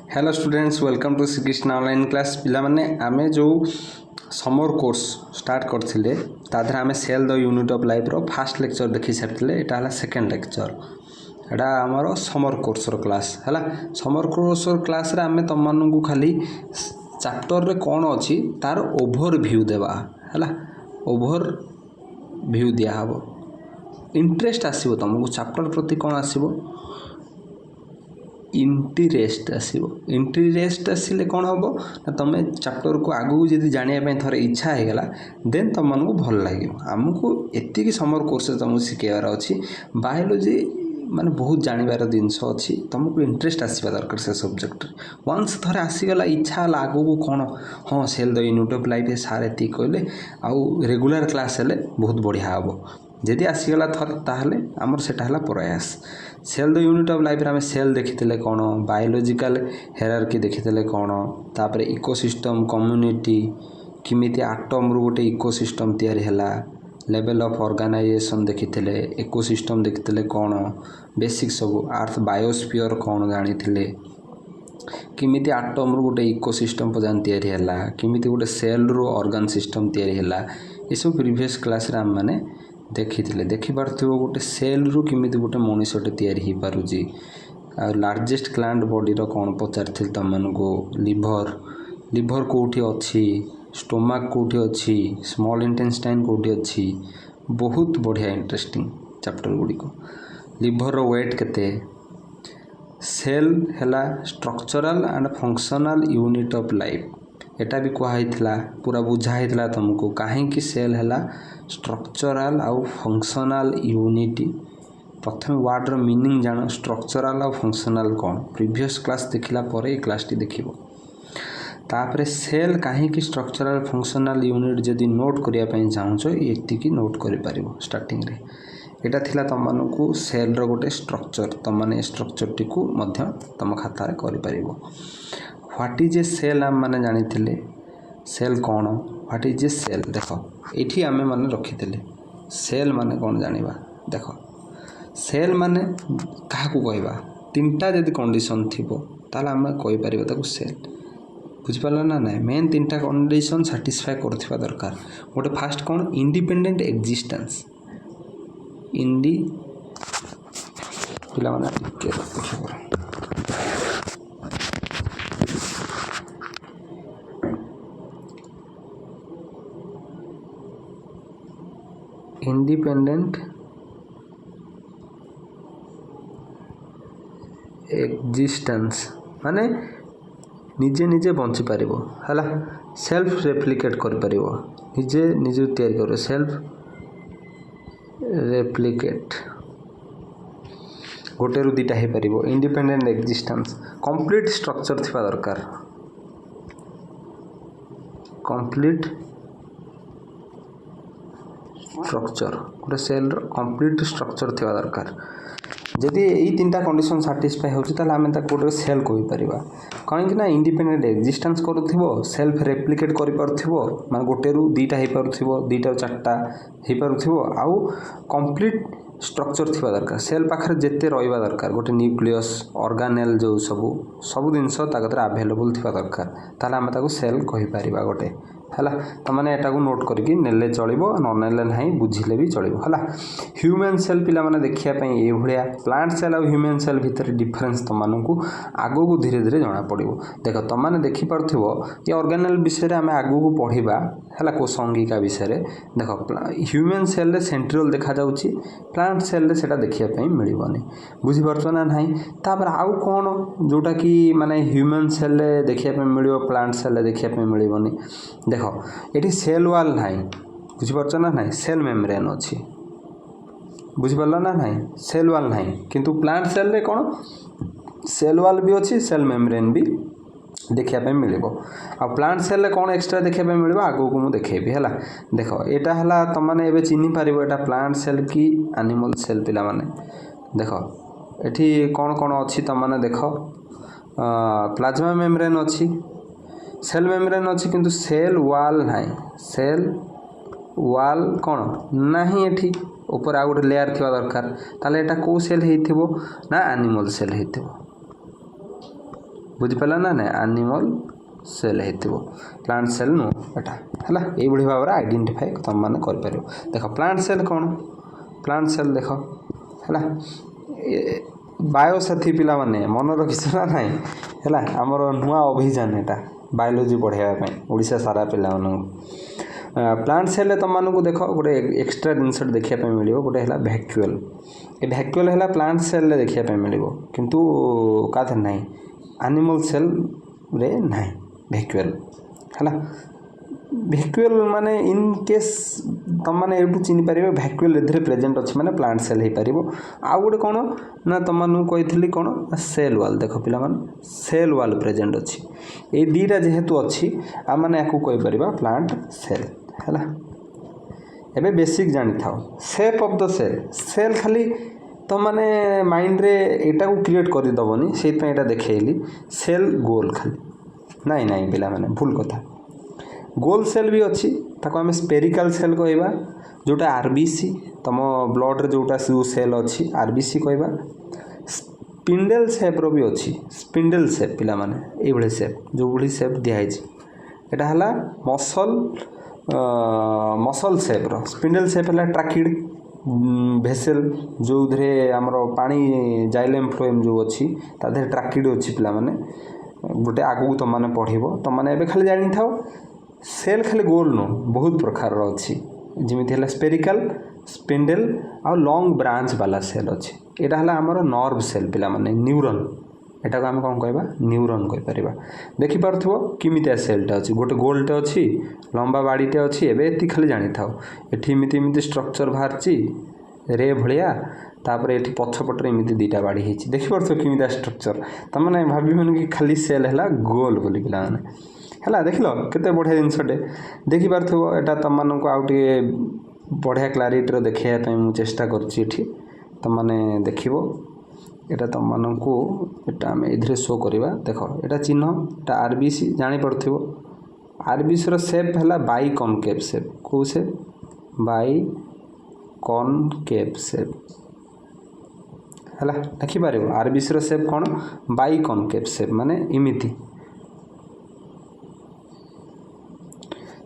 Hello students welcome to Shrikrishna online class पिला माने आमे जो समर कोर्स स्टार्ट करथिले ताधर आमे cell the unit of life रो फर्स्ट लेक्चर देखि सारथिले एटा हला सेकंड लेक्चर एटा हमरो समर कोर्स रो क्लास हला समर कोर्स रो क्लास रे आमे तमन को खाली चैप्टर रे कोन अछि तार ओवरव्यू देबा हला ओवर व्यू दिया हबो इंटरेस्ट आसीबो तुमको चैप्टर प्रति कोन आसीबो इंटरेस्ट आसीबो इंटरेस्ट आसिले कौन हम ना तुम चैप्टर को आगू जब जानापी थोड़े इच्छा हो गला देन तुम मन को भल लगे आमको एति समर कोर्स तुमको शिखेबार अच्छी बायोलॉजी माने बहुत जानवर जिनस अच्छी तुमको इंटरेस्ट आसवा दरकार से सब्जेक्ट वंस थोड़े आसीगला इच्छा है आगू को कौन हाँ cell the unit of life सार एति कहले आउ रेगुलर क्लास हेले बहुत बढ़िया हम जदि आसीगला थर ताहले आमर सेटा हला प्रयास cell the unit of life आम सेल देखी कौन बायोलॉजिकल हेरार्की देखी कौन तापर इकोसिस्टम कम्युनिटी किमिति आटम रु गोटे इकोसिस्टम तैयारी हैला लेवल ऑफ ऑर्गेनाइजेशन देखी इकोसिस्टम देखी कौन बेसिक सब अर्थ बायोस्फीयर कौन जानी किमिति आटम रु गोटे इकोसिस्टम पजान तैयारी हैला किमिति गोटे सेल रु ऑर्गन सिस्टम तैयारी हैला ये सब प्रीवियस क्लास रे हम माने देखी पार्थ्यो गोटे सेल रु किमिति गोटे मनुष्यटे तैयारी हो पारुची लार्जेस्ट ग्लैंड बॉडी रो कौन पचारि तुम मानको लिभर कोठी अच्छी स्टोमक कोठी अच्छी स्मॉल इंटेस्टाइन कोठी अच्छी बहुत बढ़िया इंटरेस्टिंग चैप्टर गुड़ी को लिभर रो वेट केते सेल हैला structural and functional unit of life एटा भी कहला पूरा बुझाइला तुमको कहीं सेल हैला स्ट्रक्चरल आउ फंक्शनल यूनिट प्रथम वार्ड रो मीनिंग जान स्ट्रक्चरल आउ फंक्शनल कौन प्रीवियस क्लास देखला पर ए क्लास टी देखिबो तापरे सेल कहीं स्ट्रक्चरल फंक्शनल यूनिट जदि नोट करिया पई चाहछो एतिकी नोट करि पारिबो स्टार्टिंग रे एटा थिला तम मानकू सेल रो गोटे स्ट्रक्चर तम माने स्ट्रक्चर टी को मध्य तम खाता रे करि पारिबो व्हाट इज ए सेल हम माने जानि थिले सेल कौन व्हाट इज ए सेल देखो एठी आमे माने रखिथिले सेल माने कौन जानिबा देखो सेल माने काहा को कहबा तीनटा जदि कंडीशन थिबो ताला आमे कहि परिबा ताको सेल बुझ पाला ना नाही मेन तीनटा कंडीशन सैटिस्फाई करथिबा दरकार गोटे फास्ट कौन इंडिपेंडेंट एक्जिस्टेंस इंडी पिला माने टिके देखिबो इंडिपेंडेंट एक्जिस्टेंस माने निजे निजे बंची पारिबो हला सेल्फ रेप्लिकेट कर पारिबो निजे निजे तैयारी करो सेल्फ रेप्लिकेट गोटे रु दुटा हे पारिबो इंडिपेंडेंट एक्जिस्टेंस कंप्लीट स्ट्रक्चर थिबा दरकार कंप्लीट स्ट्रक्चर गोटे सेल कंप्लीट स्ट्रक्चर थिबा दरकार जदि यही तीनटा कंडीशन सैटिस्फाई होछि ताले आमे ता गोटे सेल कहि परिबा कहीं ना इंडिपेंडेंट एक्जिस्टेंस करूथिबो सेल्फ रेप्लिकेट करि पारुथिबो माने गोटे रु दुटा हे पारुथिबो दुटा चारटा हे पारुथिबो आउ कंप्लीट स्ट्रक्चर थिबा दरकार सेल पाखरे जेते रहिबा दरकार गोटे न्यूक्लियस ऑर्गेनेल जो सब जिनस ताकतरे अवेलेबल थिबा दरकार ताले आमे ताको सेल कहि परिबा गोटे हला तमाने एटा को नोट करके नेले चलिबो न नेले नाही बुझिले भी चलिबो हला ह्यूमन सेल पिला माने देखिया पई ए भलिया प्लांट सेल और ह्यूमन सेल भीतर डिफरेंस तमानकू आगो को धीरे धीरे जाना पड़िबो देखो तमाने देखि परथिबो ये ऑर्गेनेल विषय रे हमें आगो को पढिबा हला कोषंगिका विषय रे देखो ह्यूमन सेल रे सेंट्रियोल देखा जाउची प्लांट सेल रे सेटा देखिया पई मिलिबोनी बुझि परछो ना नाही तापर आउ कोन जोटा कि माने ह्यूमन सेल रे देखिया पई मिलिबो प्लांट सेल रे देखिया पई मिलिबोनी देखो एटी सेल वाल नाही बुझि परछो ना नाही सेल मेम्ब्रेन अछि बुझि परला ना नाही सेल वाल नाही किंतु प्लांट सेल रे कोन सेल वाल भी अछि सेल मेम्ब्रेन भी देखिया पे मिलिबो आ प्लांट सेल रे कोन एक्स्ट्रा देखिया पे मिलिबो आगो को मु देखेबी हला देखो एटा हला त माने एबे चिन्हि पारिबो एटा प्लांट सेल की एनिमल सेल पिला माने देखो एठी कोन कोन अछि त माने देखो प्लाज्मा मेम्ब्रेन अछि सेल मेम्ब्रेन अछि किंतु सेल वाल नाही सेल वाल कोन नाही एठी ऊपर आ गोटे लेयर थिबा दरकार ताले एटा को सेल हेथिबो ना एनिमल सेल हेथिबो बुझिपारा ना ना एनिमल सेल हो प्लांट सेल नु एटा है ये भाव में आइडेंटिफाई तुम मैंने कर देख प्लांट सेल कौन प्लांट सेल देख है बायोसाथी पिला माने मन रखी ना ना है आमर नुआ अभियान यहाँ बायोलोजी पढ़ाई ओडिशा सारा पिला प्लांट सेल तुम मानक देख गोटे एक्सट्रा जिनस देखापी मिल गोटे है भैक्यूल ये भैक्यूल है प्लांट सेल देखापी मिल किंतु का ना एनिमल सेल रे ना भैक्यूल है भैक्यूल माने इन केस तुम मैंने ये चिन्ह पारे भैक्यूल ए प्रेजेंट अच्छे मैंने प्लांट सेल हो पार आउ गोटे कौन ना तुम मानक कही कौन सेल वाल देख पिला सेल वाल प्रेजेंट अच्छी ये दीटा जेहेतु अच्छी आम मैंने या कहीपर प्लांट सेल है एबे बेसिक जानी था shape of the cell cell खाली तो माने माइंड रे एटा को क्रिएट कर दबनी से एटा देखैली सेल गोल खाली नहीं नहीं पिला माने भूल कथा गोल सेल भी अच्छी ताको आम स्पेरिकल सेल कहवा जोटा आरबीसी तुम ब्लड रे जोटा सेल अच्छी आरबीसी कहवा स्पिंडल सेप रो भी अच्छी स्पिंडल सेप पिला माने ए भली सेप जो भली सेप दिखाई एटा हला मसल सेप रो स्पिंडल सेप है ट्राकिड भेसेल जो थे आमर पानी जाइलेम फ्लोएम जो अच्छी तादे ट्राकिड अच्छी पिला माने गोटे आगू तुम मैंने पढ़ो तुम मैंने खाली जानी था सेल खाली गोल नु बहुत प्रकार अच्छी जमीती है स्पेरिकल स्पिंडल आ लॉन्ग ब्रांच वाला सेल अच्छी यहाँ है आमर नर्व सेल पिला माने न्यूरन एटा को आम कौन कहवा न्यूरन कहीपर देखिपो किमितिया सेलटे अच्छी गोटे गोलटे अच्छी लंबा बाड़ीटे अच्छी एवं ये खाली जानी था ये स्ट्रक्चर बाहर रे भाया तापर ये पछपटे एमती दीटा बाड़ी होती देखिपो किमितिया स्ट्रक्चर तुम मैंने भाव कि खाली सेल है गोल बोली पिला है देख लो केते बढ़िया जिनसटे देखिपो यहाँ तुम मानक आउ टे बढ़िया क्लारिटी देखापी मुझे चेष्टा करछि तुम मैंने देखो यहाँ तुम मानक यहाँ आम ए शो करवा देख यहाँ चिन्ह यहाँ आरबीसी जापो आरबीसी रो सेप है बाई कनकेव सेप कौ सेप बाई कनकेव सेप है देखिपार आरबीसी रो सेप कौन बाई कनकेव सेप माने इमिति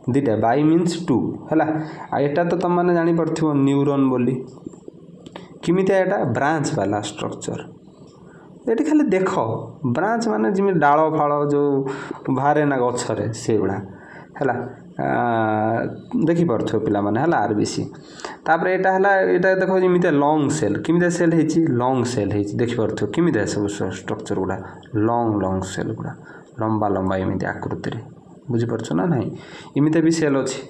दीटा बाई मीन्स टू है यहाँ तो तुम मैंने जापो न्यूरन बोली किमितिया यहाँ ब्रांच वाला स्ट्रक्चर ये खाली देख ब्रांच माने जमी डाल फाड़ जो बाहर ना गचरे से गुड़ा है देखिपो पिला माने है आरबीसी तापर यहाँ है यहाँ देख जमी लंग सेल किमितिया सेल होती लंग सेल होती देखिपो किमितिया सब स्ट्रक्चर गुड़ा लंग लंग सेल गुड़ा लंबा लंबा एमती आकृति बुझीपार ना ना इमितिया भी सेल अच्छी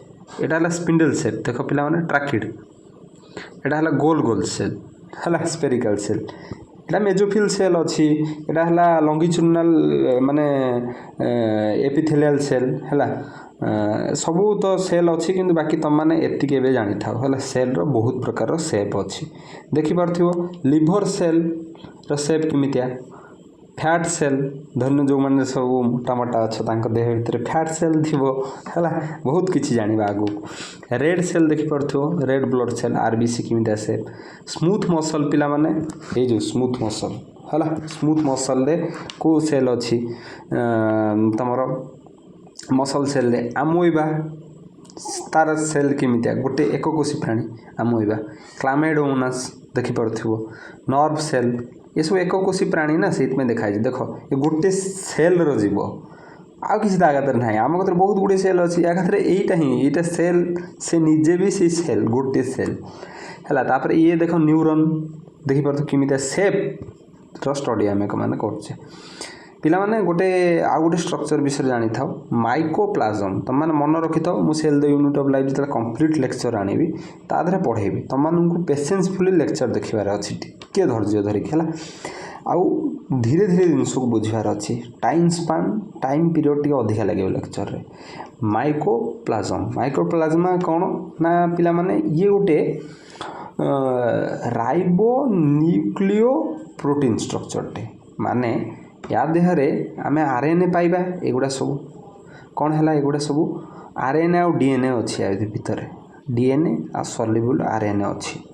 यहाँ है स्पिंडल सेल देख पिला माने ट्राकिड यहाँ है गोल गोल सेल है स्पेरिकल सेल यहाँ मेजोफिल सेल अच्छी यहाँ है लंगिचुनाल माने एपिथेलियल सेल है सबू तो सेल अच्छी किंतु बाकी तुम मैंने एतिक एवं जानी था है सेल रो बहुत प्रकार सेप अच्छी देखिपो लिभर सेल रो सेप किमितिया फैट सेल धन्य जो मैंने सब मोटा मोटा अच्छा देह भितर फैट सेल थी है बहुत किसी जाना आगू रेड सेल देखिपो रेड ब्लड सेल आरबीसी किमितिया सेप स्मूथ मसल पिला माने ये जो स्मूथ मसल है स्मूथ मसल रे को सेल अच्छी तुमर मसल सेल रे आमोइबा तार सेल किमितिया गोटे एककोशी प्राणी आमोइबा क्लामेडोमोनास देखिपो नर्व सेल ये सब एककोशी प्राणी ना से देखाई देख ये गोटे सेल रीव आ कि आगत ना आम कत बहुत गुड़े सेल अच्छी या यहीटा ही यहाँ सेल से निजे भी से सेल गोटे सेल है तापर ये देख न्यूरन देखिपो किमितिया सेप स्टडी आम मैंने कर पिला माने गोटे आउ गोटे स्ट्रक्चर विषय जानी था माइकोप्लाज्म तुम मैंने मन रखी था मुझे cell the unit of life जो कंप्लीट लेक्चर आनी तादे पढ़ेबी तुम मानक पेसेंसफुली लेक्चर देखार अच्छी टे धैर्य धरिक है आउ धीरे धीरे जिनस को बुझार अच्छी time span time period T अधिका लगे लेक्चर रे माइकोप्लाज्मा कौन ना पिला माने ये गोटे राइबो न्यूक्लियो प्रोटीन स्ट्रक्चर टे माने या देहरे आम आरएनए पाइबा एगुड़ा सब कौन है एगुड़ा सब आरएनए और डीएनए अच्छी या भितर डीएनए आ सल्युबल आरएनए अच्छी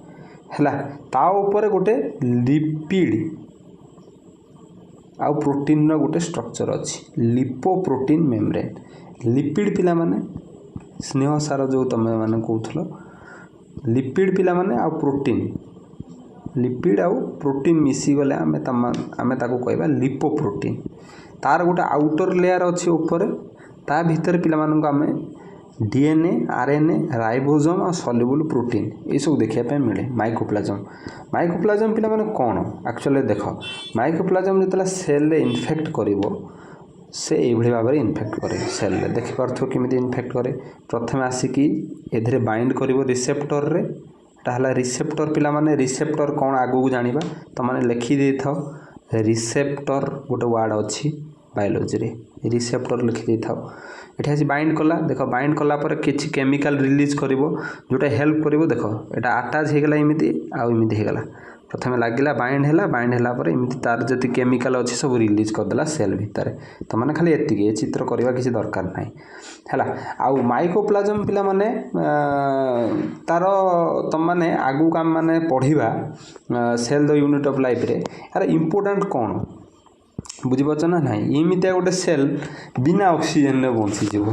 है ता ऊपर गोटे लिपिड आउ प्रोटीन गोटे स्ट्रक्चर अच्छी लिपोप्रोटीन मेम्ब्रेन लिपिड पिला माने स्नेह सार जो तुम मैंने कहूल लिपिड पिला माने आउ प्रोटीन लिपिड आउ प्रोटीन मिसीगले आम ताको कहबा लिपोप्रोटीन तार गोटे आउटर लेयर अच्छी ऊपर ता भितर पिला मानक आमे डीएनए आरएनए राइबोसोम और सल्युबल प्रोटीन ये सब देखा मिले माइकोप्लाज्म पिला माने कौन एक्चुअली देख माइकोप्लाज्म जो सेल रे इन्फेक्ट करिवो से ये भाव में इन्फेक्ट करे सेल रे देखिपार केमी इन्फेक्ट करे प्रथम आसिकी एधरे बाइंड करिवो रिसेप्टर रे ताहला रिसेप्टर पिला माने रिसेप्टर कौन आगु को जानिबा तो माने लिखि दे थाओ रिसेप्टर गोटे वर्ड अच्छी बायोलॉजी रे रिसेप्टर लिखि दे थाओ एठी आसी बाइंड कला देख बाइंड कला पर किछि केमिकल रिलीज करिवो जोटा हेल्प करिवो देख एटा अटैच हे गला इमिति आ इमिति हे गला प्रथम लागिला बाइंड हैला पर इमिति तार जति केमिकल अच्छी सब रिलीज कर देला सेल भितर तो माने खाली एतिके चित्र करबा किछि दरकार नाही हैला आउ माइकोप्लाज्म पिला माने तार तुम माने आगु काम माने पढ़िबा cell the unit of life रे यार इंपोर्टेंट कौन बुझीपार ना ना इमितिया गोटे सेल बिना ऑक्सीजन रे बंची जीव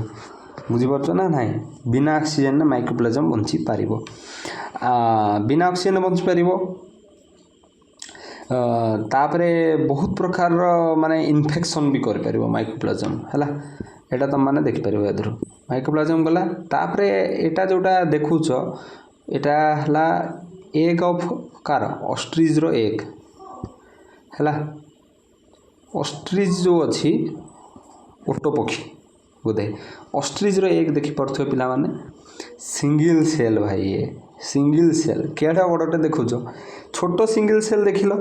बुझीपार ना ना बिना ऑक्सीजन रे माइकोप्लाज्म बंची पारिबो बिना ऑक्सीजन बंची पारिबो तापरे बहुत प्रकार माने इन्फेक्शन भी कर पारिबो माइकोप्लाज्म हैला एटा तुम माने देखि पारिबो एधरो माइकोप्लाज्म गला तापरे एटा जोटा देखुछ एटा हला एग ऑफ कार ऑस्ट्रिच रो एग हैला ऑस्ट्रिच जो अच्छी ओटो पक्षी बोधे ऑस्ट्रिच रो एक देखि पड़थो पिला माने सिंगल सेल भाई ये सिंगल सेल केडा बड़टे देखुछ छोट सिंगल सेल देखिलो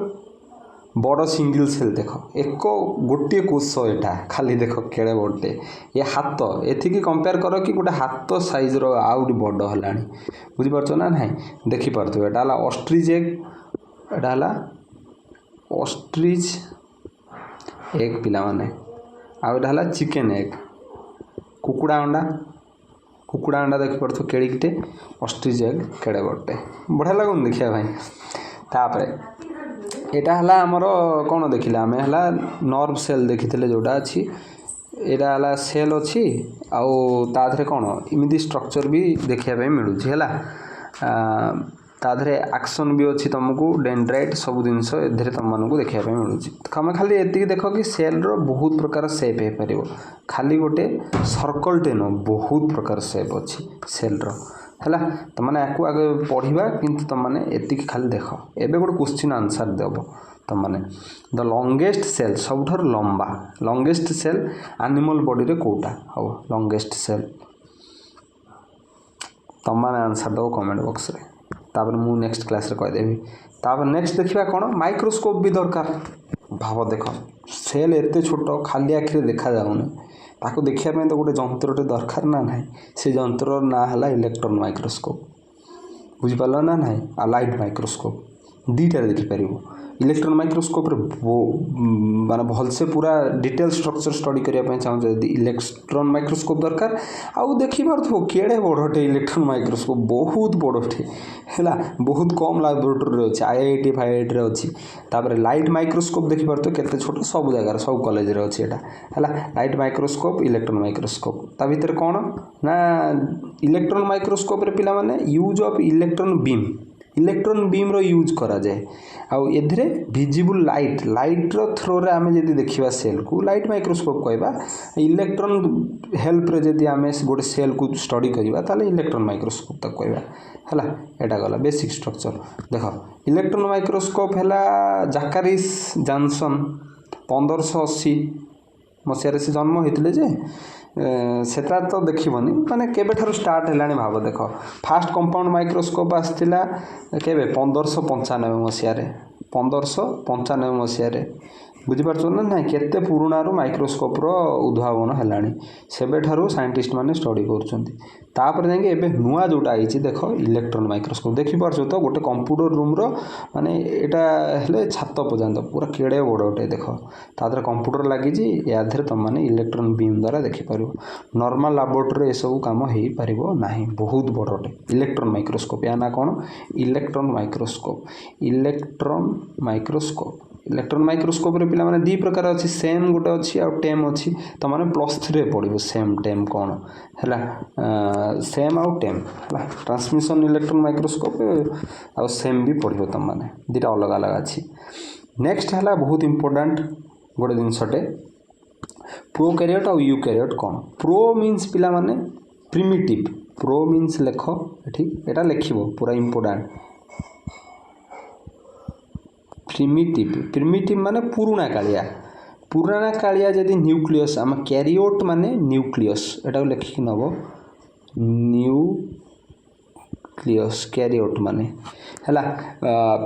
बड़ सिंगल सेल देख एक गोटे कोष एटा खाली देख केड़े बड़टे ये हाथ एथिकी कंपेयर कर कि गोटे हाथ साइज रो आउट बड़ हलानी बुझी परछो ना नाही देखि परथो एटा हला ऑस्ट्रिच एग एटा हला ऑस्ट्रिच एग पिला माने आउटा हला चिकेन एग कुकुड़ा अंडा देख पड़थो केड़ीटे ऑस्ट्रिच एग केड़े बड़टे बढ़िया लगुन देखिया भाई तापरे एटा हला हमर कोन देखिला हमें हला नर्व सेल देखिथिले जोटा अछि एटा हला सेल अछि आउ ताधरे कोन इमिति स्ट्रक्चर भी देखिया पे मिलु छी हला ताधरे एक्शन भी अच्छी तुमको डेंड्राइट सब जिनस एधरे तुम मानक देखा मिलूँ तुम खाली एति देख कि सेल रो बहुत प्रकार सेप हो पार खाली गोटे सर्कल टे न बहुत प्रकार सेप अच्छी सेल रो है तुम मैंने आपको आगे पढ़ा कि तुम मैंने एति खाली देख एबे गोटे क्वेश्चन आंसर देव तुम मैंने द लंगेस्ट सेल सब लंबा लंगेस्ट सेल एनिमल बॉडी रे कोटा हम लंगेस्ट सेल तुम मैंने आंसर देव कमेंट बॉक्स रे तापर मु नेक्स्ट क्लास रे कहदेवी तापर नेक्स्ट देखिबा कोन माइक्रोस्कोप भी दरकार भाव देख सेल एते छोट खाली आखिरे देखा जाउनी ताको देखिया पे तो गोटे जंत्रटे दरकार ना नाही से जंत्र ना हला इलेक्ट्रॉन माइक्रोस्कोप बुझि पालो ना नाही आ लाइट माइक्रोस्कोप दीटा देखि परिबो इलेक्ट्रॉन माइक्रोस्कोप रे माने भल से पूरा डिटेल स्ट्रक्चर स्टडी करिया पे चाहू जदी इलेक्ट्रॉन माइक्रोस्कोप दरकार आउ देखि परथो केडे बडटे इलेक्ट्रॉन माइक्रोस्कोप बहुत बडटे हैला बहुत कम लैबोरेटरी रे अछि आईआईटी फाईआईटी रे अछि तापर लाइट माइक्रोस्कोप देखि परथो केते छोट सब जगह सब कॉलेज रे अछि एटा हैला लाइट माइक्रोस्कोप इलेक्ट्रॉन माइक्रोस्कोप ता भीतर कोन ना इलेक्ट्रॉन माइक्रोस्कोप रे पिला माने यूज ऑफ इलेक्ट्रॉन बीम रो यूज करा जाए आउ एधरे विजिबल लाइट रो थ्रो रे आमे जदी देखिबा सेल को लाइट माइक्रोस्कोप कहबा इलेक्ट्रॉन हेल्प रे जदी आमे गोटे सेल को स्टडी करबा ताले इलेक्ट्रॉन माइक्रोस्कोप तक कहबा हला एटा गला बेसिक स्ट्रक्चर देखो इलेक्ट्रॉन माइक्रोस्कोप हला जैकारिस जॉनसन 1580 मसिया रे से जन्म होइतले जे सेटा तो देखिबनी माने केबे ठारू स्टार्ट हेलानी भाव देख फास्ट कंपाउंड माइक्रोस्कोप आस्थिला केबे 1595 मसिया रे 1595 मसिया रे बुझी पारछो ना नाही केते पुराना रो माइक्रोस्कोप रो उद्भावन हेलानी सेबे ठारू साइंटिस्ट माने स्टडी करछंती तापर जाके एबे नुआ जोटा आइछि देख इलेक्ट्रॉन माइक्रोस्कोप देखि पारछो तो गोटे कंप्यूटर रूम रो माने एटा हेले छात पर्यंत पूरा केड़े बड़टे देख तादर कंप्यूटर लगी या तुम मैंने इलेक्ट्रॉन बीम द्वारा देखिपार नॉर्मल लैबोरेटरी ये सब कम हो पार ना बहुत बड़टे इलेक्ट्रॉन माइक्रोस्कोप या ना कौन इलेक्ट्रॉन माइक्रोस्कोप इलेक्ट्रॉन माइक्रोस्कोप रे पिला माने दी प्रकार अच्छी सेम गोटे अच्छी आ टेम अच्छी तो माने +3 रे पड़ो सेम टेम कौन है सेम आउ टेम है ट्रांसमिशन इलेक्ट्रॉन माइक्रोस्कोप आ सेम भी पड़ो तुम मैंने दुटा अलग अलग अच्छी नेक्स्ट है बहुत इंपोर्टेंट गोटे जिनसटे प्रोकैरियोट और यूकैरियोट कौन प्रो मीन्स पिला माने प्रिमिटिव प्रो मीन्स लेख ठीक एटा लिखिबो पूरा इंपोर्टेंट प्रिमिटिव माने पुराना कालिया जदि न्यूक्लियस आम कैरियोट माने न्यूक्लियस एटा लिखिक नब न्यूक्लियस कैरियोट माने है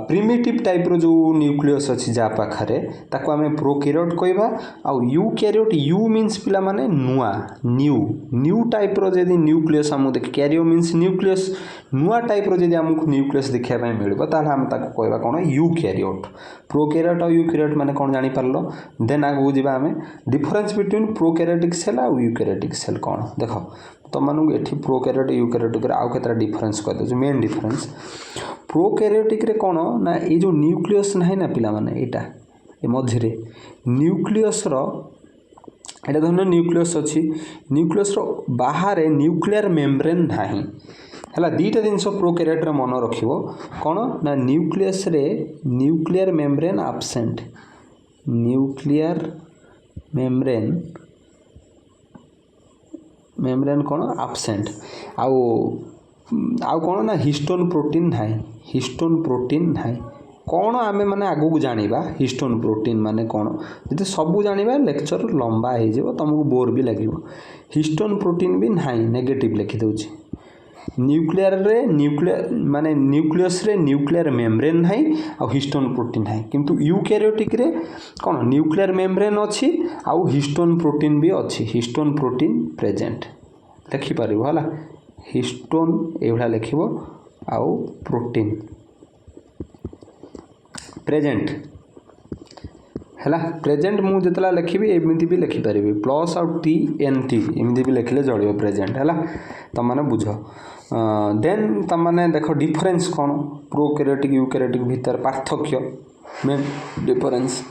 प्रिमिटिव टाइप रो जो न्यूक्लियस अच्छी जा पाखे ताको आम प्रोकैरियोट कहबा आउ यूकैरियोट यू मीन्स पिला माने नुआ न्यू टाइप रो जदि न्यूक्लियस आम देख कैरियो मीन्स न्यूक्लियस नुआ टाइप रो जदि आमको न्यूक्लियस देखा मिलबो ताले हम ताको कहबा कोन यूकैरियोट प्रोकैरियोट और यूकैरियोट माने कोन जानि पारलो देन आगु जिबा आमे डिफरेंस बिटवीन प्रोकैरियोटिक सेल और यूकैरियोटिक सेल कोन देखो तुम मानू एठी प्रोकैरियोट यूकैरियोटिक आउ केतरा डिफरेंस कर दो मेन डिफरेंस प्रोकैरियोटिक रे कोन ना ये जो न्यूक्लियस नाही ना पिला माने एटा ए मझिरे न्यूक्लियस रो एटा धन न्यूक्लियस अछि न्यूक्लियस रो बाहर न्यूक्लियर मेम्ब्रेन नाही हला दीटा जिनस प्रोकैरियोट रे मन रखिबो कोन ना न्यूक्लियस रे nuclear membrane absent nuclear membrane कोन एब्सेंट आउ कौन ना हिस्टोन प्रोटीन है कौन आमे माने आगु को जानिबा हिस्टोन प्रोटीन माने कौन जदि सबू जानिबा लेक्चर लंबा हो जाए तुमको बोर भी लगे हिस्टोन प्रोटीन भी नाही नेगेटिव लिखि दउछि न्यूक्लियस रे न्यूक्लियर मेम्ब्रेन है आ हिस्टोन हिस्टोन प्रोटीन है किंतु यूकैरियोटिक रे कौन न्यूक्लियर मेम्ब्रेन अच्छी आउ हिस्टोन प्रोटीन भी अच्छी हिस्टोन प्रोटीन प्रेजेंट लिखिपार है हिस्टोन एभला लिखिबो आउ प्रोटीन प्रेजेंट है प्रेजेंट मु जितला लिखिबी एमती भी लिखिपारि प्लस आउ टी एन टी एमती भी लिखले चलो प्रेजेंट है तुम मैंने बुझ देन तुम मैंने देख डिफरेंस कौन प्रोकैरियोटिक यूकैरियोटिक भितर पार्थक्य मेन डिफरेंस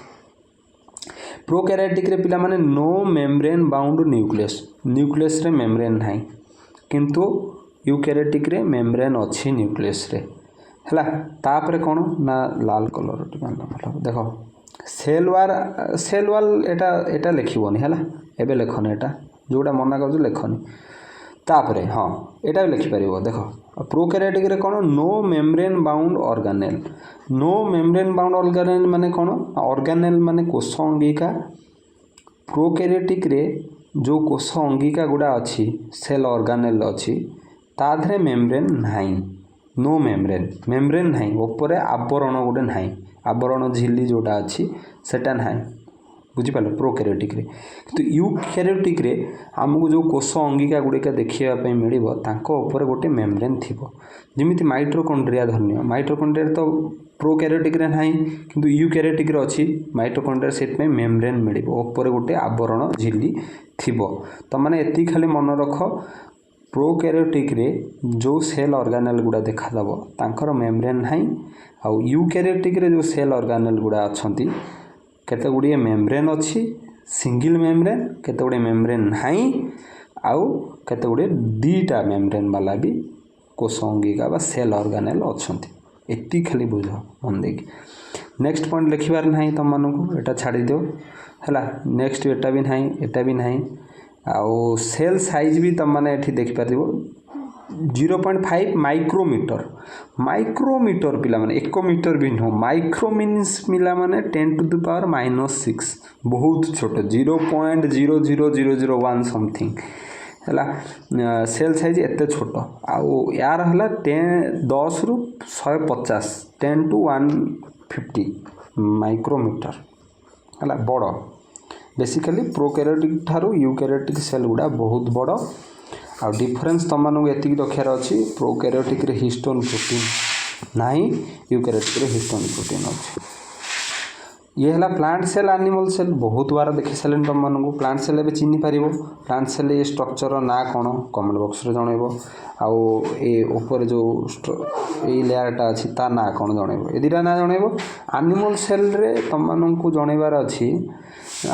प्रोकैरियोटिक रे पिला माने नो मेम्ब्रेन बाउंड न्यूक्लियस रे मेम्ब्रेन नाही किंतु यूकैरियोटिक रे मेम्ब्रेन अच्छी न्यूक्लियस रे है तापर कौन ना लाल कलर देख सेल वाल एटा लिखबनी है एबे लिखनी एटा जोटा मना कर लिखनी तापर हाँ एटा भी लिखिपार देख प्रोकैरियोटिक रे कौन नो मेम्ब्रेन बाउंड ऑर्गेनेल माने कौन ऑर्गेनेल माने कोष अंगिका प्रोकैरियोटिक रे जो कोष अंगिका गुड़ा अच्छी सेल ऑर्गेनेल अच्छी ताधरे मेम्ब्रेन नाही नो मेम्ब्रेन नाही ऊपर आवरण गोटे नाही आवरण झिल्ली जोटा अच्छी सेटा नाही बुझिपार प्रोकैरियोटिक रे किंतु यूकैरियोटिक रे आमको जो कोष अंगिका गुड़िका देखा मिल ऊपर गोटे मेम्ब्रेन थिबो जेमिति माइटोकॉन्ड्रिया धन्य माइटोकॉन्ड्रिया तो प्रोकैरियोटिक रे नाही किंतु यूकैरियोटिक रे अच्छी माइटोकॉन्ड्रिया सेट में मेम्ब्रेन मिल ऊपर गोटे आवरण झिल्ली थिबो तो माने एति खाली मन रख प्रोकैरियोटिक रे जो सेल ऑर्गेनेल गुड़ा देखा दबो तांकर मेम्ब्रेन नाही आउ यूकैरियोटिक रे जो सेल ऑर्गेनेल गुड़ा अछंती केते गुड़िए मेम्ब्रेन अच्छी सिंगल मेम्ब्रेन केते गुड़िए मेम्ब्रेन नाही आउ केते गुड़िए दीटा मेम्ब्रेन वाला भी कोष अंगिका बा सेल ऑर्गेनेल अछंती एति खाली बुझ मन देख नेक्स्ट पॉइंट लिखिबार नाही तुम मानू एटा छाड़ी दियो हैला नेक्स्ट एटा भी नाही आउ सेल साइज भी तुम माने एठी देख पारिबो 0.5 माइक्रोमीटर पिला माने 1 मीटर भी नो माइक्रो मीन्स मिला माने 10⁻⁻⁶ बहुत छोट 0.00001 समथिंग हैला सेल साइज एते छोट आउ यार हला 10 रु 150 10 to 150 माइक्रोमीटर हैला बड़ बेसिकली प्रोकैरियोटिक ठारू यूकैरियोटिक सेल गुड़ा बहुत बड़ आ डिफरेन्स तुम मानक एति रखार अच्छी प्रोकैरियोटिक रे हिस्टोन प्रोटीन नहीं यूकैरियोटिक रे हिस्टोन प्रोटीन अच्छी। ये है प्लांट सेल एनिमल सेल बहुत बार देखी सारे तुम मानक प्लांट सेल एवं चिन्ह पार प्लांट सेल ये स्ट्रक्चर ना कौन कमेंट बॉक्स रे जनइब आउ ऊपर जो ये लेयरटा अच्छी ता ना कौन जनइब ये दुटा ना जनइब। एनिमल सेल रे तुम मानक जनइबार अच्छी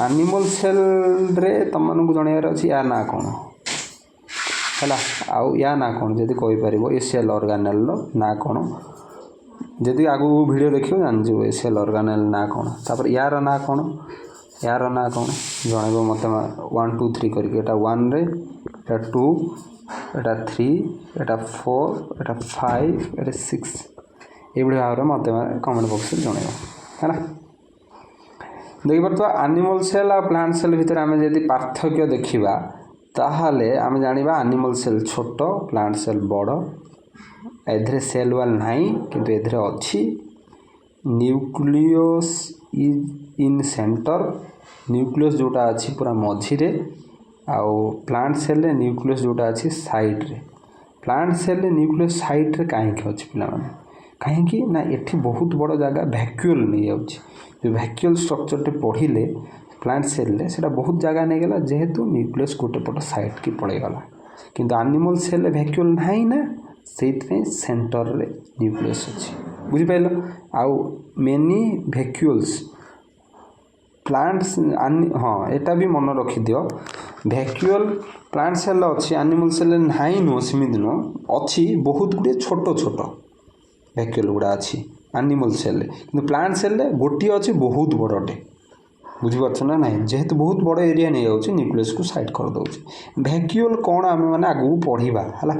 एनिमल सेल रे तुम मानक जनइबार अच्छी या ना कौन है आउ या ना कौन जदि कहीपर ये सेल ऑर्गेनेल ना कौन जदि आगु वीडियो देखियो जान सेल ऑर्गेनेल ना कौन तापर यार ना कौन यार ना कौन जनइब मत 1 2 3 करके एटा 1 रे एटा 2 एटा 3 एटा 4 एटा 5 एटा 6 ये भाव में मत कमेंट बॉक्स में जनइब है देखिए तो एनिमल सेल और प्लांट सेल भितर आम जदि पार्थक्य देखा ताहले आम जानिबा एनिमल सेल छोट प्लांट सेल बड़ एधरे सेल वाल नहीं किंतु एधरे अच्छी nucleus is in centre nucleus जोटा अच्छी पूरा मझिरे आउ प्लांट सेल रे न्यूक्लियस जोटा अच्छी साइड रे प्लांट सेल रे न्यूक्लियस साइड रे कहीं अच्छी पिला कहीं ना एठी बहुत बड़ जगह वैक्यूल नहीं जाउछि जो वैक्यूल स्ट्रक्चर टे पढ़िले प्लांट सेल रे सेटा बहुत जगह नहीं गला जेहेतु न्यूक्लियस गोटे पट साइड की पड़े गला किंतु एनिमल सेल रे वैक्यूल नहीं ना से सेंटर रे न्यूक्लियस अच्छी बुझिपाल आउ मेनी वैक्यूल्स प्लांट्स हाँ एटा भी मन रखी दियो वैक्यूल प्लांट सेल अच्छी एनिमल सेल नहीं नुह सेमती नुह अच्छी बहुत गुड़े छोट छोट वैक्यूल गुड़ा अच्छी एनिमल सेल कि प्लांट सेल गोटे अच्छी बहुत बड़टे बुझीपार ना ना जेहेतु बहुत बड़ एरिया नहीं जाऊँगी न्यूक्लियस को साइड कर दूसरी वैक्यूल कौन आम मैंने आगू पढ़ा है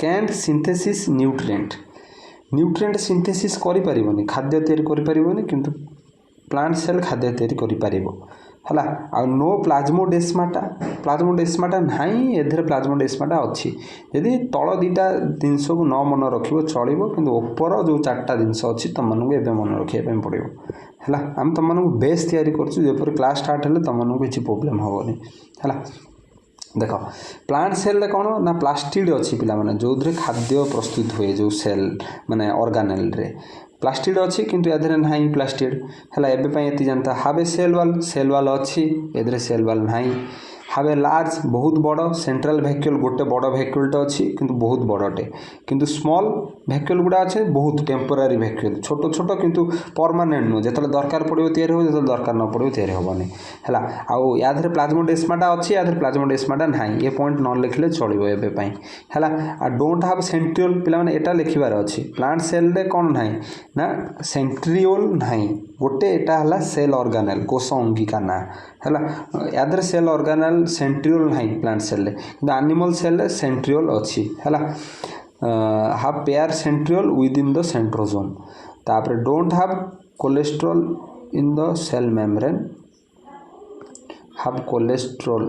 can't synthesis nutrient nutrient synthesis करिपारिबनी खाद्य तैयारी करिपारिबनी किंतु प्लांट सेल खाद्य तैयारी करिपारिबो हला आ नो प्लाज्मोडेस्माटा नहीं एधरे प्लाज्मोडेस्माटा अच्छी यदि तल दुटा जिनस को न मन रखिबो चलिबो किंतु ऊपर जो चारटा जिनस अच्छी तुम मानक एबे मन रखिया पड़ो है आम तुम मानक बेस तैयारी करछु जेपर क्लास स्टार्ट हेले तुम मानक किसी प्रोब्लेम हेनी है देख प्लांट सेल रे कौन ना प्लास्टिड अच्छी पिला माने जो खाद्य प्रस्तुत हुए जो सेल माने ऑर्गेनेल रे प्लास्टिड अच्छी किंतु एधरे नहीं प्लास्टिड है एबे जानता हावे सेल वाल अच्छी एधरे सेल वाल नहीं हावे लार्ज बहुत बड़ सेंट्रल वैक्यूल गोटे बड़ वैक्यूलटे अच्छी किंतु बहुत बड़टे किंतु स्मॉल वैक्यूल गुड़ा अच्छे बहुत टेम्पोरारी वैक्यूल छोट छोट किंतु परमानेंट नुह जो दरकार पड़ो तैयारी हो जो दरकार न पड़ो तैयारी हेनी है आउ यादे प्लाज्मोडेस्माटा अच्छी यादे प्लाज्मोडेस्माटा नहीं ये पॉइंट न लिखले चलो एवं है डोंट हाव सेंट्रियोल पे एटा लिखबार अच्छी प्लांट सेल रे कौन ना ना सेंट्रियोल नहीं गोटे एटा है सेल ऑर्गेनेल कोष अंगिका ना है यादे सेल ऑर्गेनेल सेंट्रियोल नहीं plant cell animal cell centriole अच्छी है have pair centriole within the centrosome तापर don't have cholesterol in the cell membrane have cholesterol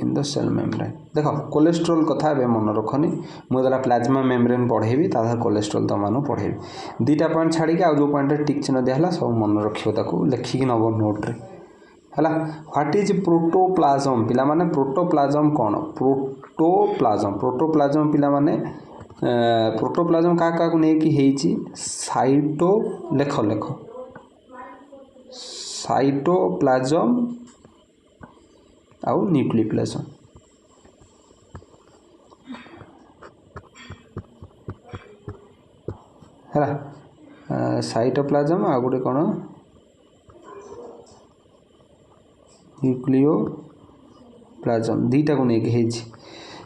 in the cell membrane देख कोलेस्ट्रॉल कथा ए मन रखनी मुझे प्लाज्मा मेम्ब्रेन पढ़ेबी तार कोलेस्ट्रॉल तुम मान पढ़ेबी दुटा पॉइंट छाड़ी आउ जो पॉइंट टिक चिन्ह दिया सब मन रखो लिखिकी नब नोट रे है व्हाट इज प्रोटोप्लाज्म पिला माने प्रोटोप्लाज्म कौन प्रोटोप्लाज्म पिला माने प्रोटोप्लाज्म क्या को नहीं साइटो लेख लेख साइटोप्लाज्म आउ न्यूक्लियोप्लाज्म है साइटोप्लाज्म आ गोटे कौन न्यूक्लियोप्लाज्म दुईटा को लेकिन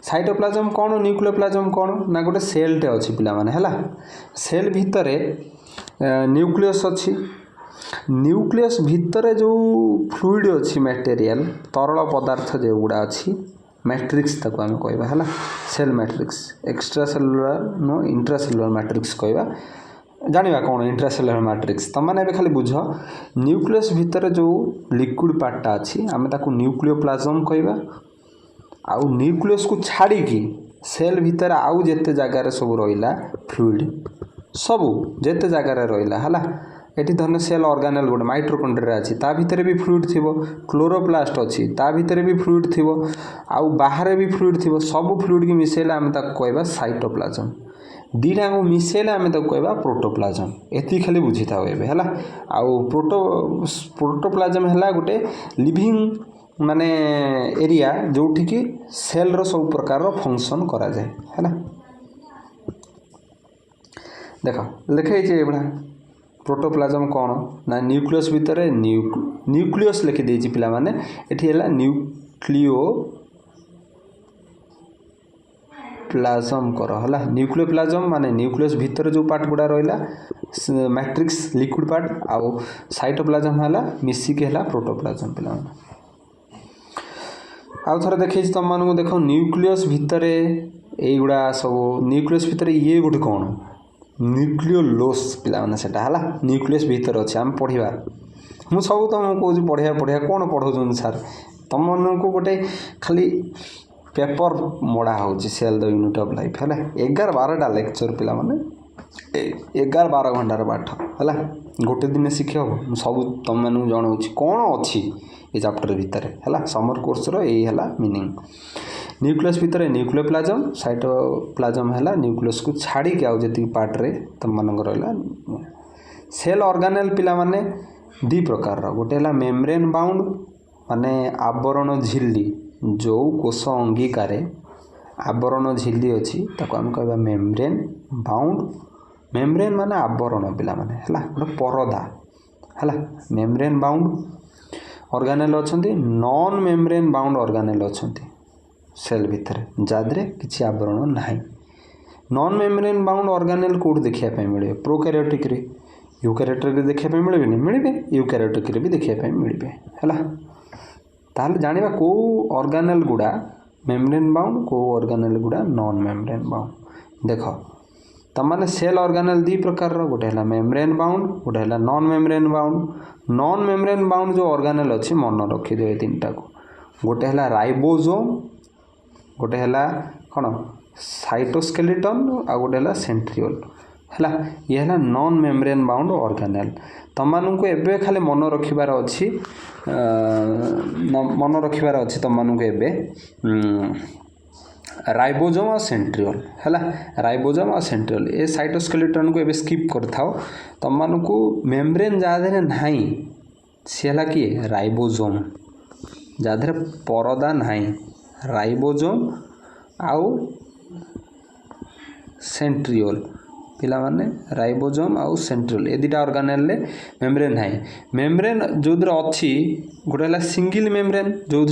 साइटोप्लाज्म कौन न्यूक्लियोप्लाज्म कौन ना गोटे सेलटे अच्छी पिला माने है सेल भितर न्यूक्लियस अच्छी न्यूक्लियस भितर जो फ्लूइड अच्छी मटेरियल तरल पदार्थ जो गुड़ा अच्छी मैट्रिक्स ताको आम कहवा है सेल मैट्रिक्स एक्स्ट्रा सेलुलर नो इंट्रासेलुलर मैट्रिक्स कहवा जानिबा कौन इंट्रासेलुलर मैट्रिक्स तुम मैंने खाली बुझ न्यूक्लियस भितर जो लिक्विड पार्टा अच्छी आम ताको न्यूक्लियोप्लाज्म कहवा आउ न्यूक्लियस को छाड़ी की सेल भितर आउ जेते जगार सब रहा फ्लूइड सबू जेते जगार रहा है एटी धरने सेल ऑर्गेनेल गोटे माइट्रोकॉन्ड्रिया अच्छी ता भितर भी फ्लूइड थी क्लोरोप्लास्ट अच्छी ता भितर भी फ्लूइड थी आउ बाहर भी फ्लूइड थी सब फ्लूइड की मिसेले आम कहवा साइटोप्लाजम दीटा को मिसेले आम कहवा प्रोटोप्लाजम एति खाली बुझी था है आउ प्रोटोप्लाजम है गोटे लिविंग माने एरिया जोठी की सेल रो सब प्रकार रो फंक्शन करा जाए है देख लिखे एभा प्रोटोप्लाजम कौन ना न्यूक्लियस भितर न्यूक्लियस लिखि देछि पिला माने एठी हैला न्यूक्लियो प्लाजम कर हला न्यूक्लियोप्लाजम माने न्यूक्लियस भितर जो पार्ट गुडा रहिला मैट्रिक्स लिक्विड पार्ट आउ साइटोप्लाजम हैला मिसिक हैला प्रोटोप्लाजम पिला माने आउ थरे देखै तुम मानू देख न्यूक्लियस भितर एगुड़ा सब न्यूक्लियस भितर ये गोटे कौन न्यूक्लियोलोस पिला माने सेटा हला न्यूक्लियस भितर अच्छे आम पढ़ा मु सब तुमको कहूँ पढ़ा कौन पढ़ाऊँ सार तुम को गोटे खाली पेपर मड़ा हो cell the unit of life है 11-12टा लेक्चर पिला माने 11-12 घंटार पाठ है गोटे दिन शिख हम सब तुम मानू जनाऊँ कौन अच्छी ये चैप्टर भितर है समर कोर्स रो यही है मीनिंग न्यूक्लियस भितर न्यूक्लियोप्लाजम साइटोप्लाजम है न्यूक्लियस को छाड़ी के आउ जी पार्ट रे तुम मानक रहा सेल ऑर्गेनेल पिला माने दी प्रकार गोटे है मेम्ब्रेन बाउंड माने आवरण झिल्ली जो कोष अंगिकार आवरण झिल्ली अच्छी ताको आम कहबा मेम्ब्रेन बाउंड मेम्ब्रेन माने आवरण पिला माने है गोटे परदा है मेम्ब्रेन बाउंड ऑर्गेनेल अच्छी नॉन मेम्ब्रेन बाउंड ऑर्गेनेल अच्छी सेल भितर जादे किसी आवरण ना non membrane bound organelle Kaut देखापी मिले प्रोकैरियोटिक रे यूकैरियोटिक देखापी मिले मिले यूकैरियोटिक रे भी देखापी मिले है ताहले जानिबा को ऑर्गेनेल गुडा मेम्ब्रेन बाउंड को ऑर्गेनेल गुडा नॉन मेम्ब्रेन बाउंड देख तमाने सेल ऑर्गेनेल दी प्रकार गोटे है मेम्ब्रेन बाउंड गोटे है नॉन मेम्ब्रेन बाउंड जो ऑर्गेनेल अच्छी मन रखिद ये तीनटा को गोटे है राइबोसोम गोटे है कौन साइटोस्केलेटन आ गोटे है सेंट्रियोल है ये है नॉन मेम्ब्रेन बाउंड ऑर्गेनेल तुम को एबे खाली मन रखिबार अच्छी तुम को एबे राइबोसोम और सेंट्रियोल है राइबोसोम और सेंट्रियोल ये साइटोस्केलेटन को एबे स्किप करथाओ तुम को मेम्ब्रेन जादे नहीं सी है किए राइबोसोम जादे परदा नहीं राइबोसोम आउ सेंट्रियोल पिला माने राइबोसोम आउ सेंट्रियोल ये दुटा ऑर्गेनेल मेम्ब्रेन नहीं मेम्ब्रेन जो अच्छी गोटे है सिंगल मेम्ब्रेन जो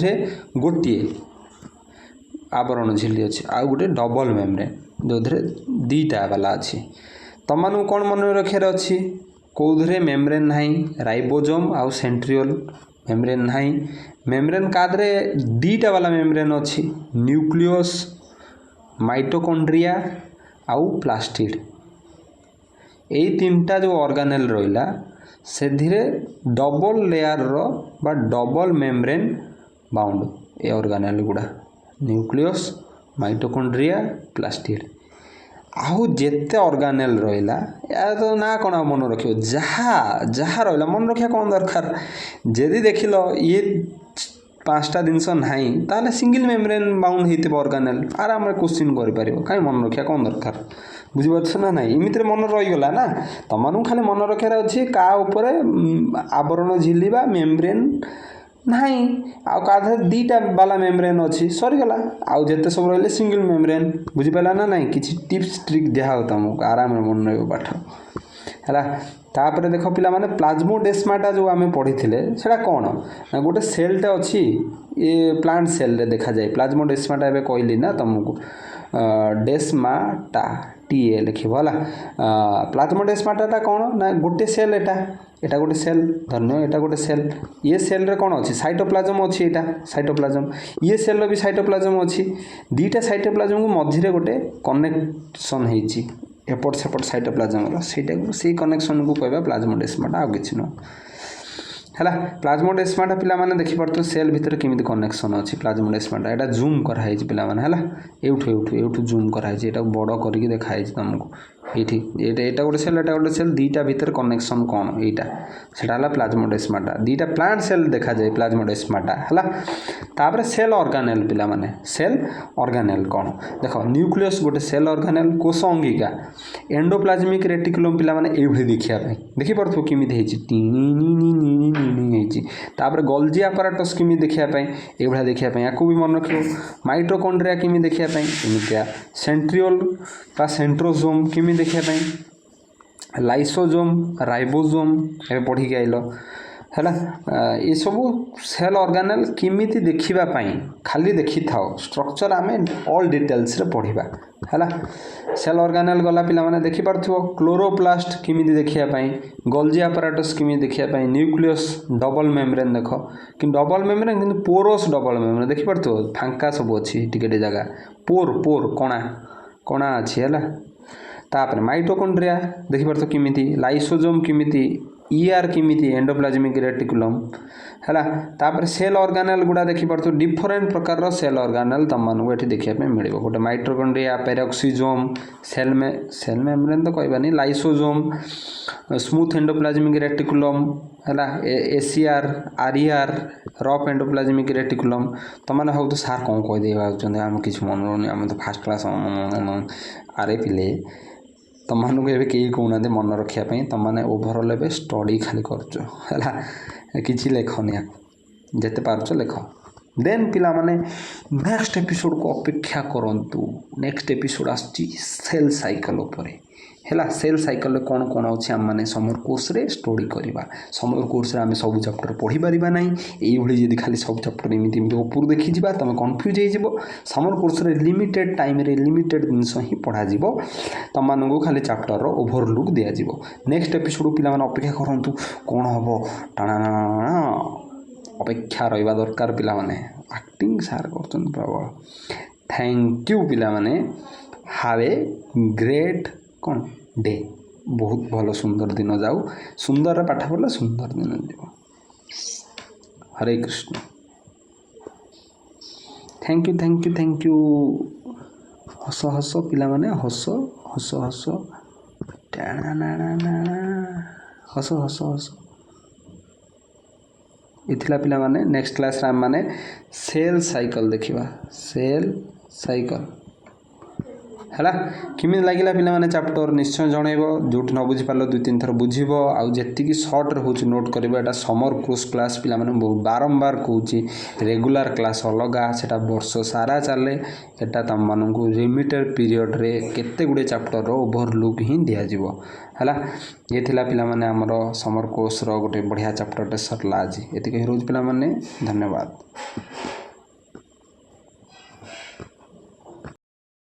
गोटे आवरण झिल्ली अच्छी आउ गोटे डबल मेम्ब्रेन जो दीटा वाला अच्छी तुम कौन मन रखार अच्छी कौधरे मेम्ब्रेन नहीं राइबोसोम आउ सेंट्रियोल मेम्ब्रेन नहीं मेम्ब्रेन कादरे दीटा वाला मेम्ब्रेन अच्छी न्यूक्लियस माइटोकॉन्ड्रिया आउ प्लास्टिड यही तीनटा जो ऑर्गेनेल रहा से धीरे डबल लेयर रो बा डबल मेम्ब्रेन बाउंड ए ऑर्गेनेल गुड़ा न्यूक्लियस माइटोकॉन्ड्रिया प्लास्टिड आउ जेते ऑर्गेनेल रहा या तो ना कौन मन रख जहाँ रहा मन रखा कौन दरकार जदि देख लो ये 5टा जिनस नहीं ताले सिंगल मेम्ब्रेन बाउंड होते ऑर्गेनेल आराम क्वेश्चन कर कहीं मन रखा कौन दरकार बुझीपार ना नहीं इमित मन रहीगला ना तुम खाली मन रखार अच्छे का आवरण झिल्ली बा मेम्ब्रेन नहीं आउ का दीटा वाला मेम्ब्रेन अच्छी सरीगला आउ जिते सब रही सिंगल मेम्ब्रेन बुझीपारा ना नहीं किसी टिप्स ट्रिक दिखाओ तुमको आराम मन रही पाठ है तापर देख पिला माने प्लाज्मोडेस्माटा जो आम पढ़ी से कौन ना गोटे सेलटे अच्छी ये प्लांट सेल रे देखा जाए प्लाज्मोडेस्माटा एवं कहली ना तुमको डेस्माटा टीए लिखब है प्लाज्मोडेस्माटा कौन ना गोटे सेल एटा गोटे सेल धन्य एटा गोटे सेल ये सेल रे कौन अच्छी साइटोप्लाजम अच्छी एटा साइटोप्लाजम ये सेल रो भी साइटोप्लाजम अच्छी दीटा साइटोप्लाजम को मझे गोटे कनेक्शन होती एपट सेपट साइटोप्लाजम से कनेक्शन को कहवा प्लाज्मोडेस्माटा आ कि नुह है प्लाज्मोडेस्माटा पिला माने देखि पारतो सेल भितर केमिति कनेक्शन अच्छी प्लाज्मोडेस्माटा एटा जूम कराई पिला माने है एठू जूम कराई एटा बड़ करके देखाई तुमको ଏଇଠି ଏଇଟା ଗୋଟେ ସେଲ୍ ଏଇଟା ଗୋଟେ ସେଲ୍ ଦୁଇଟା ଭିତରେ କନେକ୍ସନ୍ କ'ଣ ଏଇଟା ସେଇଟା ହେଲା ପ୍ଲାଜମୋଡେସ୍ମାଟା ଦୁଇଟା ପ୍ଲାଣ୍ଟ ସେଲ୍ ଦେଖାଯାଏ ପ୍ଲାଜମୋଡେସ୍ମାଟା ହେଲା। ତାପରେ ସେଲ୍ ଅର୍ଗାନେଲ୍ ପିଲାମାନେ ସେଲ୍ ଅର୍ଗାନେଲ୍ କ'ଣ ଦେଖ ନ୍ୟୁକ୍ଲିୟସ୍ ଗୋଟେ ସେଲ୍ ଅର୍ଗାନେଲ୍ କୋଷ ଅଙ୍ଗିକା ଏଣ୍ଡୋପ୍ଲାଜମିକ୍ ରେଟିକୁଲମ୍ ପିଲାମାନେ ଏଇଭଳି ଦେଖିବା ପାଇଁ ଦେଖିପାରୁଥିବ କେମିତି ହେଇଛି ହେଇଛି। ତାପରେ ଗଲ୍ଜି ଆପାରାଟସ୍ କେମିତି ଦେଖିବା ପାଇଁ ଏଇଭଳିଆ ଦେଖିବା ପାଇଁ ୟାକୁ ବି ମନେ ରଖିବ। ମାଇଟୋକଣ୍ଡ୍ରିଆ କେମିତି ଦେଖିବା ପାଇଁ ଏମିତିଆ ସେଣ୍ଟ୍ରିଓଲ୍ ବା ସେଣ୍ଟ୍ରୋଜୋମ୍ କେମିତି ଦେଖିବା ପାଇଁ ଲାଇସୋଜୋମ୍ ରାଇବୋଜୋମ୍ ଏବେ ପଢ଼ିକି ଆଇଲ ହେଲା। ଏସବୁ ସେଲ୍ ଅର୍ଗାନେଲ୍ କେମିତି ଦେଖିବା ପାଇଁ ଖାଲି ଦେଖିଥାଅ ଷ୍ଟ୍ରକ୍ଚର୍ ଆମେ ଅଲ୍ ଡିଟେଲ୍ସରେ ପଢ଼ିବା ହେଲା। ସେଲ୍ ଅର୍ଗାନେଲ୍ ଗଲା ପିଲାମାନେ ଦେଖିପାରୁଥିବ କ୍ଲୋରୋପ୍ଲାଷ୍ଟ କେମିତି ଦେଖିବା ପାଇଁ ଗଲ୍ଜି ଆପାରାଟସ୍ କେମିତି ଦେଖିବା ପାଇଁ ନ୍ୟୁକ୍ଲିୟସ୍ ଡବଲ୍ ମେମ୍ବ୍ରେନ୍ ଦେଖ କିନ୍ତୁ ଡବଲ୍ ମେମ୍ବ୍ରେନ୍ କିନ୍ତୁ ପୋରସ୍ ଡବଲ୍ ମେମ୍ବ୍ରେନ୍ ଦେଖିପାରୁଥିବ ଫାଙ୍କା ସବୁ ଅଛି ଟିକେ ଟିକେ ଜାଗା ପୋର୍ କଣା ଅଛି ହେଲା। ତାପରେ ମାଇଟୋକଣ୍ଡ୍ରିଆ ଦେଖିପାରୁଥିବ କେମିତି ଲାଇସୋଜୋମ୍ କେମିତି ଇଆର୍ କେମିତି ଏଣ୍ଡୋପ୍ଲାଜମିକ୍ ରେଟିକୁଲମ୍ ହେଲା। ତାପରେ ସେଲ୍ ଅର୍ଗାନେଲ୍ ଗୁଡ଼ା ଦେଖିପାରୁଥିବ ଡିଫରେଣ୍ଟ ପ୍ରକାରର ସେଲ୍ ଅର୍ଗାନେଲ୍ ତୁମମାନଙ୍କୁ ଏଠି ଦେଖିବା ପାଇଁ ମିଳିବ। ଗୋଟେ ମାଇଟୋକଣ୍ଡ୍ରିଆ ପେରୋକ୍ସିଜୋମ୍ ସେଲ୍ ମେମ୍ବ୍ରେନ୍ ତ କହିବାନି ଲାଇସୋଜୋମ୍ ସ୍ମୁଥ୍ ଏଣ୍ଡୋପ୍ଲାଜମିକ୍ ରେଟିକୁଲମ୍ ହେଲା ଏସିଆର୍ ଆରିଆର୍ ରଫ୍ ଏଣ୍ଡୋପ୍ଲାଜମିକ୍ ରେଟିକୁଲମ୍। ତୁମମାନେ ଭାବୁଛ ସାର୍ କ'ଣ କହିଦେଇ ଭାବୁଛନ୍ତି ଆମେ କିଛି ମନେ ରହୁନି ଆମେ ତ ଫାର୍ଷ୍ଟ କ୍ଲାସ୍ ଆରେ ପିଲେ ତୁମମାନଙ୍କୁ ଏବେ କେହି କହୁନାହାନ୍ତି ମନେ ରଖିବା ପାଇଁ ତୁମମାନେ ଓଭରଅଲ୍ ଏବେ ଷ୍ଟଡ଼ି ଖାଲି କରୁଛ ହେଲା କିଛି ଲେଖନି ଆକୁ ଯେତେ ପାରୁଛ ଲେଖ। ଦେନ୍ ପିଲାମାନେ ନେକ୍ସଟ ଏପିସୋଡ଼କୁ ଅପେକ୍ଷା କରନ୍ତୁ। ନେକ୍ସଟ ଏପିସୋଡ଼ ଆସୁଛି ସେଲ୍ ସାଇକେଲ୍ ଉପରେ ହେଲା। ସେଲ୍ ସାଇକେଲରେ କ'ଣ କ'ଣ ଅଛି ଆମମାନେ ସମର କୋର୍ସରେ ଷ୍ଟଡ଼ି କରିବା। ସମର କୋର୍ସରେ ଆମେ ସବୁ ଚାପ୍ଟର ପଢ଼ିପାରିବା ନାହିଁ ଏଇଭଳି ଯଦି ଖାଲି ସବୁ ଚାପ୍ଟର ଏମିତି ଉପରୁ ଦେଖିଯିବା ତୁମେ କନଫ୍ୟୁଜ୍ ହେଇଯିବ। ସମର କୋର୍ସରେ ଲିମିଟେଡ଼ ଟାଇମ୍ରେ ଲିମିଟେଡ଼ ଜିନିଷ ହିଁ ପଢ଼ାଯିବ ତୁମମାନଙ୍କୁ ଖାଲି ଚାପ୍ଟରର ଓଭରଲୁକ୍ ଦିଆଯିବ। ନେକ୍ସଟ ଏପିସୋଡ଼ ପିଲାମାନେ ଅପେକ୍ଷା କରନ୍ତୁ କ'ଣ ହେବ ଟାଣା ଅପେକ୍ଷା ରହିବା ଦରକାର ପିଲାମାନେ। ଆକ୍ଟିଂ ସାର୍ କରୁଛନ୍ତି ପ୍ରବଳ। ଥ୍ୟାଙ୍କ ୟୁ ପିଲାମାନେ ହାଭ୍ ଏ ଗ୍ରେଟ୍ କ'ଣ ଡେ ବହୁତ ଭଲ ସୁନ୍ଦର ଦିନ ଯାଉ ସୁନ୍ଦରରେ ପାଠ ପଢ଼ିଲେ ସୁନ୍ଦର ଦିନ ଯିବ। Hare Krishna thank you. ହସ ପିଲାମାନେ ହସ ଏଥିଲା ପିଲାମାନେ ନେକ୍ସଟ କ୍ଲାସ୍ରେ ଆମେମାନେ ସେଲ୍ ସାଇକେଲ୍ ଦେଖିବା। ସେଲ୍ ସାଇକେଲ୍ ହେଲା କେମିତି ଲାଗିଲା ପିଲାମାନେ ଚାପ୍ଟର ନିଶ୍ଚୟ ଜଣାଇବ। ଯେଉଁଠି ନ ବୁଝିପାରିଲ 2-3 ଥର ବୁଝିବ ଆଉ ଯେତିକି ସର୍ଟରେ ହେଉଛି ନୋଟ୍ କରିବ। ଏଇଟା ସମର କୋର୍ସ କ୍ଲାସ୍ ପିଲାମାନେ ବାରମ୍ବାର କହୁଛି ରେଗୁଲାର କ୍ଲାସ୍ ଅଲଗା ସେଟା ବର୍ଷ ସାରା ଚାଲେ। ଏଟା ତୁମମାନଙ୍କୁ ଲିମିଟେଡ଼ ପିରିୟଡ଼ରେ କେତେ ଗୁଡ଼ିଏ ଚାପ୍ଟରର ଓଭରଲୁକ୍ ହିଁ ଦିଆଯିବ ହେଲା। ଏ ଥିଲା ପିଲାମାନେ ଆମର ସମର କୋର୍ସର ଗୋଟେ ବଢ଼ିଆ ଚାପ୍ଟରଟେ ସରିଲା ଆଜି। ଏତିକି ରହୁଛି ପିଲାମାନେ ଧନ୍ୟବାଦ।